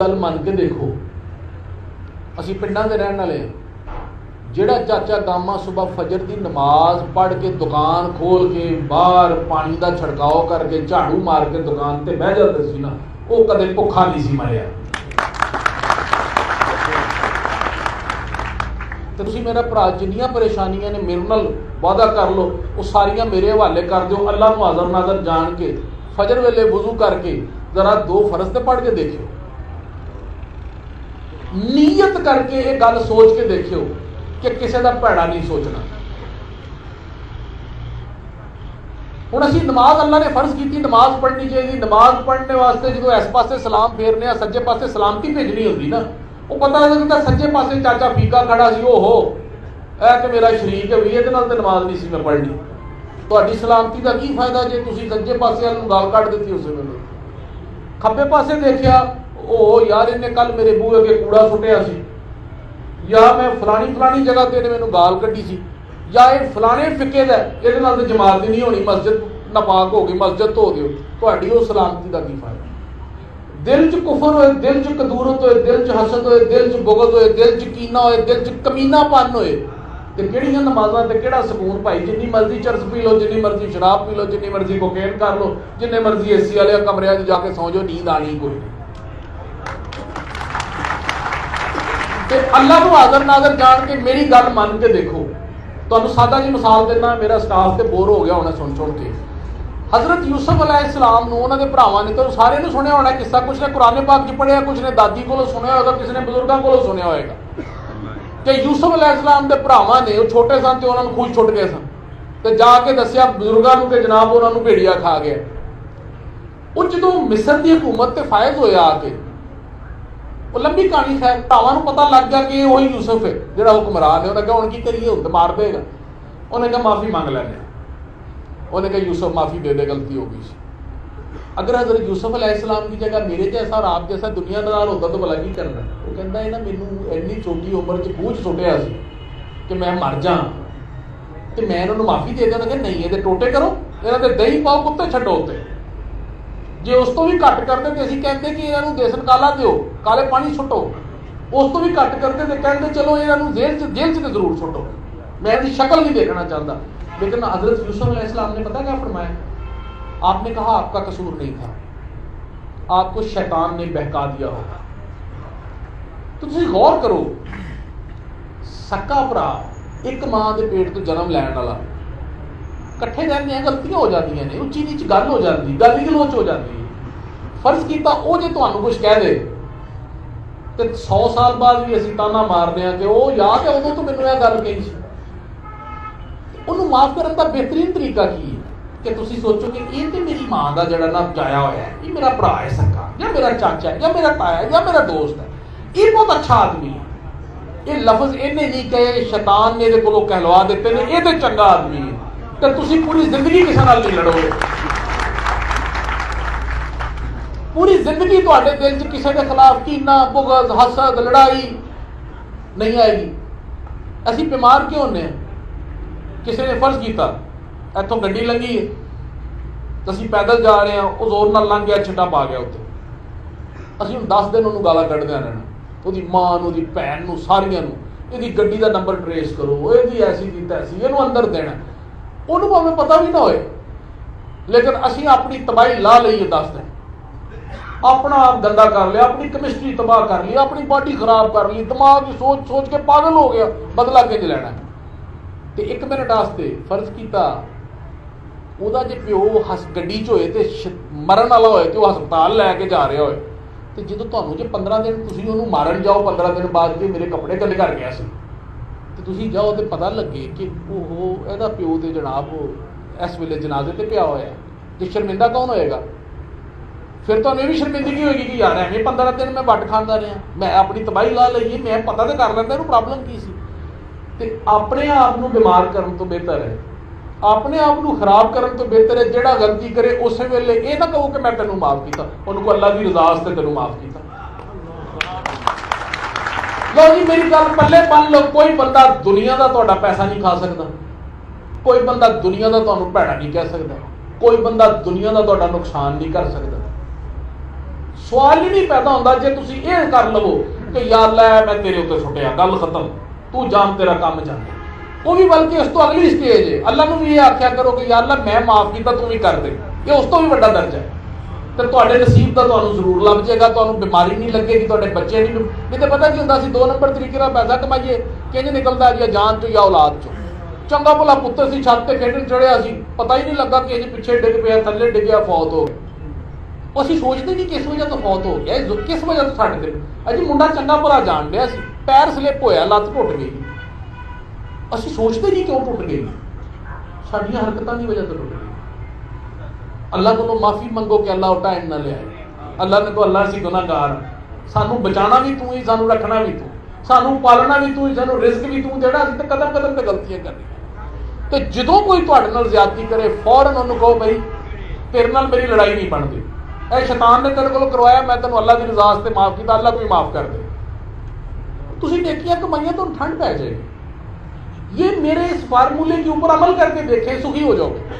गल मन के देखो, असी पिंडां दे रहने वाले जिहड़ा चाचा गामा सुबह फजर की नमाज पढ़ के दुकान खोल के बाहर पानी का छिड़काव करके झाड़ू मार के दुकान ते बह जाते सी ना, वो कदे भुखा नहीं सी मरिया। तो तुसीं मेरा भरा जिन्नियां परेशानियां ने मेरे नाल वादा कर लो, वो सारियां मेरे हवाले कर दो। अल्लाह नूं हाज़र नाज़र जान के फजर वेले वुज़ू करके जरा 2 फर्ज ते पढ़ के देखियो, नीयत करके ये गल सोच के देखियो कि किसी का भैड़ा नहीं सोचना। हुण असीं नमाज अल्लाह ने फर्ज की, नमाज पढ़नी चाहिए। नमाज पढ़ने वास्ते जो इस पासे सलाम फेरने सज्जे पासे सलामती भेजनी होती ना, वो पता लगता सज्जे पासे चाचा फीका खड़ा सी, ओहो ऐ कि मेरा शरीक है भी, ये नमाज नहीं सी मैं पढ़नी। तुहाडी सलामती का की फायदा जे तुसीं सज्जे पासे वाल नूं गाल कढ़ दित्ती। उस वेले खब्बे पासे देखिया, ओह यार इन्हें कल मेरे बूहे अगे कूड़ा सुटिया सी, या मैं फलानी जगह ते मैनू गाल कढ़ी सी, या ये फलाने फिके दा इहदे नाल ते जमात नहीं होनी, मस्जिद नापाक हो गई, मस्जिद धो दिओ। तुहाडी उस सलामती का की फायदा? दिल च कुफर होए, दिल च कदूरत होए, दिल च हसद होए, दिल च बुगद होए, दिल च कीना होए, दिल च कमीनापन होए, ते किहड़ियां नमाज़ां ते किहड़ा सकून भाई। जिन्नी मर्जी चरस पी लो, जिन्नी मर्जी शराब पी लो, जिन्नी मर्जी कोकेन कर लो, जिन्ने मर्जी एसी वाले कमरे च जाके सौ जाओ, नींद आनी कोई नहीं। अल्लाह को हाज़र नाज़र जान के मेरी गल मन के देखो। तुहानूं सादा जी मिसाल देना, मेरा स्टाफ तो बोर हो गया होना सुन के। हज़रत यूसुफ अलैहिस्सलाम नूं उन्हां दे भरावां ने, तो सारे ने सुनिया होना किस्सा, कुछ ने कुरान पाक च पढ़िया, कुछ ने दादी कोलों सुनिया होगा, किसी ने बजुर्गों कोलों सुनिया होगा कि यूसुफ अलैहिस्सलाम दे भरावां ने, वो छोटे सन तो उन्होंने खुद छुट गए सन, तो जाके दसिया बजुर्गों को कि जनाब उन्होंने भेड़िया खा गया। वो जो मिस्र की हुकूमत ते फायज होया आके, वो लंबी कहानी खैर भरावां नूं पता लग गया कि वही यूसुफ है जिहड़ा हुक्मरान है। उन्हें कहा हुण की करिए, हुण तो मार देगा। उन्हें कहा माफ़ी मंग लैंदे। उन्हें कहा यूसुफ माफ़ी दे दे, गलती हो गई। अगर हज़रत यूसुफ अलैहिस्सलाम की जगह मेरे जैसा और आप जैसा दुनियादार होता तो भला की करना? वो कहता है ना, मैनू इन्नी छोटी उम्र च खूह च सुटिया सी कि मैं मर जा, तो मैं इन्होंने माफ़ी दे देना कि नहीं, ये टोटे करो, इन्होंने दही पाओ, कुत्ते छड्डो उत्ते। जे उस तो भी घट करते तो असीं कहते कि इन्हों देसन काला दिओ, काले पानी सुट्टो। उस तो भी घट करते तो कहते चलो इन्हों जेल च जरूर सुट्टो, मैं इनकी शक्ल नहीं देखना चाहता। लेकिन हज़रत यूसुफ अलैहिस्सलाम ने पता क्या फरमाया? आपने कहा आपका कसूर नहीं था, आपको शैतान ने बहका दिया होगा। तो तुसीं गौर करो, सक्का भरा एक मां के पेट तो जन्म लैण वाला, इकट्ठे रहने गलतियां हो जाती ने, उच्ची नीच गल हो जाती, गाली गलोच हो जाती। फर्ज किया वो जो तुहानूं कुछ कह दे तो 100 साल बाद भी असीं ताना मारते हैं कि वो याद है उदों तो मैनूं यह गल कही सी। उन्होंने माफ़ करने का बेहतरीन तरीका की है कि तुसीं सोचो कि ये तो मेरी मां का जिहड़ा ना जाया होया है, ये मेरा भरा है सक्का, या मेरा चाचा है, या मेरा ताया है, या मेरा दोस्त है, ये बहुत अच्छा आदमी है। ये लफ्ज़ इन्हें नहीं कहे, शैतान ने इहदे कोलों कहलवा दिते ने, ये तो चंगा आदमी है। तो तुसीं पूरी जिंदगी किसी नाल नहीं लड़ोगे, पूरी जिंदगी तुहाडे दिल च किसी के खिलाफ कीना, बुगज, हसद, लड़ाई नहीं आएगी। असीं बीमार क्यों होने? किसी ने फर्ज किया इतों गड्डी लंघी है तो असीं पैदल जा रहे हैं, वो जोर नाल लंघ गया, छिट्टा पा गया उत्ते, असीं हुण 10 दिन उन्होंने गालां कढ़दे रहना, उसदी मां नूं, उसदी भैन नूं, सारियां नूं, इहदी गड्डी का नंबर ट्रेस करो, इहदी ऐसी की तैसी, इहनूं अंदर देना। उन्होंने भावें पता भी ना होए, लेकिन असीं अपनी तबाही ला लईए 10 दिन, अपना आप गंदा कर लिया, अपनी केमिस्ट्री तबाह कर ली, अपनी बॉडी खराब कर ली, दिमाग की सोच सोच के पागल हो गया, बदला किंज लैना। तो 1 मिनट वास्ते फर्ज किया ਉਹਦਾ जे प्यो हस गड्डी च होए तो मरण वाला होए तो हस्पताल लैके जा रहा होए, तो जो तुहानूं जे 15 दिन तुसीं उहनूं मारन जाओ, 15 दिन बाद जे मेरे कपड़े गंदे कर गया सी, तो तुसीं जाओ तो पता लगे कि ओहो इहदा प्यो तो जनाब इस वेले जनाजे ते पिया होया, तो शर्मिंदा कौन होएगा? फिर तुहानूं भी शर्मिंदगी होएगी कि यार एवें 15 दिन मैं वट खांदा रहा, मैं अपनी तबाही ला लईए, मैं पता तो कर लैंदा इहनूं प्रॉब्लम की सी। ते अपने आप नूं बीमार करन तो बेहतर है, अपने आप नूं खराब करन तो बेहतर है जिहड़ा गलती करे उस वेले ये ना कहो कि मैं तेनों माफ़ किया, उन्होंने को अल्लाह की रज़ा वास्ते तेनों माफ़ किया। लो जी मेरी गल पल्ले बन लो, कोई बंदा दुनिया का तुहाडा पैसा नहीं खा सकता, कोई बंदा दुनिया का तुहानूं भैड़ा नहीं कह सकता, कोई बंदा दुनिया का तुहाडा नुकसान नहीं कर सकता। ਸਵਾਲ ਹੀ ਨਹੀਂ ਪੈਦਾ ਹੁੰਦਾ ਜੇ ਤੁਸੀਂ ਇਹ ਕਰ ਲਵੋ ਕਿ ਯਾਰ ਲੈ ਮੈਂ ਤੇਰੇ ਉੱਤੇ ਸੁੱਟਿਆ, ਗੱਲ ਖਤਮ, ਤੂੰ ਜਾਣ, ਤੇਰਾ ਕੰਮ ਜਾਣ। ਉਹ ਵੀ ਬਲਕਿ ਇਸ ਤੋਂ ਅਗਲੀ ਸਟੇਜ ਹੈ, ਅੱਲਾ ਨੂੰ ਵੀ ਇਹ ਆਖਿਆ ਕਰੋ ਕਿ ਯਾਰ ਅੱਲਾ ਮੈਂ ਮਾਫ ਕੀਤਾ, ਤੂੰ ਵੀ ਕਰ ਦੇ। ਇਹ ਉਸ ਤੋਂ ਵੀ ਵੱਡਾ ਦਰਜਾ ਹੈ। ਤੇ ਤੁਹਾਡੇ ਨਸੀਬ ਦਾ ਤੁਹਾਨੂੰ ਜ਼ਰੂਰ ਲੱਭ ਜਾਏਗਾ, ਤੁਹਾਨੂੰ ਬਿਮਾਰੀ ਨਹੀਂ ਲੱਗੇਗੀ, ਤੁਹਾਡੇ ਬੱਚੇ ਨਹੀਂ ਤੇ ਪਤਾ ਕੀ ਹੁੰਦਾ ਸੀ 2 ਨੰਬਰ ਤਰੀਕੇ ਨਾਲ ਪੈਸਾ ਕਮਾਈਏ, ਕਿੰਜ ਨਿਕਲਦਾ ਜੀ ਜਾਨ ਚੋਂ ਜਾਂ ਔਲਾਦ ਚੋਂ। ਚੰਗਾ ਭਲਾ ਪੁੱਤਰ ਸੀ, ਛੱਤ ਤੇ ਖੇਡਣ ਚੜਿਆ ਸੀ, ਪਤਾ ਹੀ ਨਹੀਂ ਲੱਗਾ ਕਿ ਇਹ ਪਿੱਛੇ ਡਿੱਗ ਪਿਆ, ਥੱਲੇ ਡਿੱਗਿਆ, ਫੌਤ ਹੋ ਗਿਆ। ਅਸੀਂ ਸੋਚਦੇ ਨਹੀਂ ਕਿਸ ਵਜ੍ਹਾ ਤੋਂ ਫੌਤ ਹੋ ਗਿਆ, ਕਿਸ ਵਜ੍ਹਾ ਤੋਂ ਛੱਡ ਦੇ। ਅਜੀ ਮੁੰਡਾ ਚੰਗਾ ਭਲਾ ਜਾਣ ਡਿਆ ਸੀ, ਪੈਰ ਸਲਿੱਪ ਹੋਇਆ, ਲੱਤ ਟੁੱਟ ਗਈ। ਅਸੀਂ ਸੋਚਦੇ ਨਹੀਂ ਕਿਉਂ ਟੁੱਟ ਗਈ, ਸਾਡੀਆਂ ਹਰਕਤਾਂ ਦੀ ਵਜ੍ਹਾ ਤੋਂ ਟੁੱਟ ਗਈ। ਅੱਲਾਹ ਕੋਲੋਂ ਮਾਫੀ ਮੰਗੋ ਕਿ ਅੱਲਾਹ ਉਹ ਟਾਈਮ ਨਾ ਲਿਆਏ। ਅੱਲਾਹ ਨੇ ਕੋ ਅੱਲਾਹ ਅਸੀਂ ਗੁਨਾਹਗਾਰ, ਸਾਨੂੰ ਬਚਾਉਣਾ ਵੀ ਤੂੰ ਹੀ, ਸਾਨੂੰ ਰੱਖਣਾ ਵੀ ਤੂੰ, ਸਾਨੂੰ ਪਾਲਣਾ ਵੀ ਤੂੰ ਹੀ, ਸਾਨੂੰ ਰਿਜ਼ਕ ਵੀ ਤੂੰ ਦੇਣਾ। ਅਸੀਂ ਤਾਂ ਕਦਮ ਕਦਮ ਤੇ ਗਲਤੀਆਂ ਕਰਨੀਆਂ। ਤੇ ਜਦੋਂ ਕੋਈ ਤੁਹਾਡੇ ਨਾਲ ਜ਼ਿਆਦਤੀ ਕਰੇ ਫੌਰਨ ਉਹਨੂੰ ਕਹੋ ਬਈ ਤੇਰੇ ਨਾਲ ਮੇਰੀ ਲੜਾਈ ਨਹੀਂ ਬਣਦੀ, ਇਹ ਸ਼ੈਤਾਨ ਨੇ ਤੇਰੇ ਕੋਲ ਕਰਵਾਇਆ, ਮੈਂ ਤੈਨੂੰ ਅੱਲਾਹ ਦੀ ਰਜ਼ਾ ਵਾਸਤੇ ਮਾਫ ਕੀਤਾ, ਅੱਲਾਹ ਕੋਈ ਮਾਫ ਕਰ ਦੇ। ਤੁਸੀਂ ਨੇਕੀਆਂ ਕਮਾਈਆਂ ਤੁਹਾਨੂੰ ਠੰਡ ਪੈ ਜਾਏਗੀ। ये मेरे इस फार्मूले के ऊपर अमल करके देखें, सुखी हो जाओगे।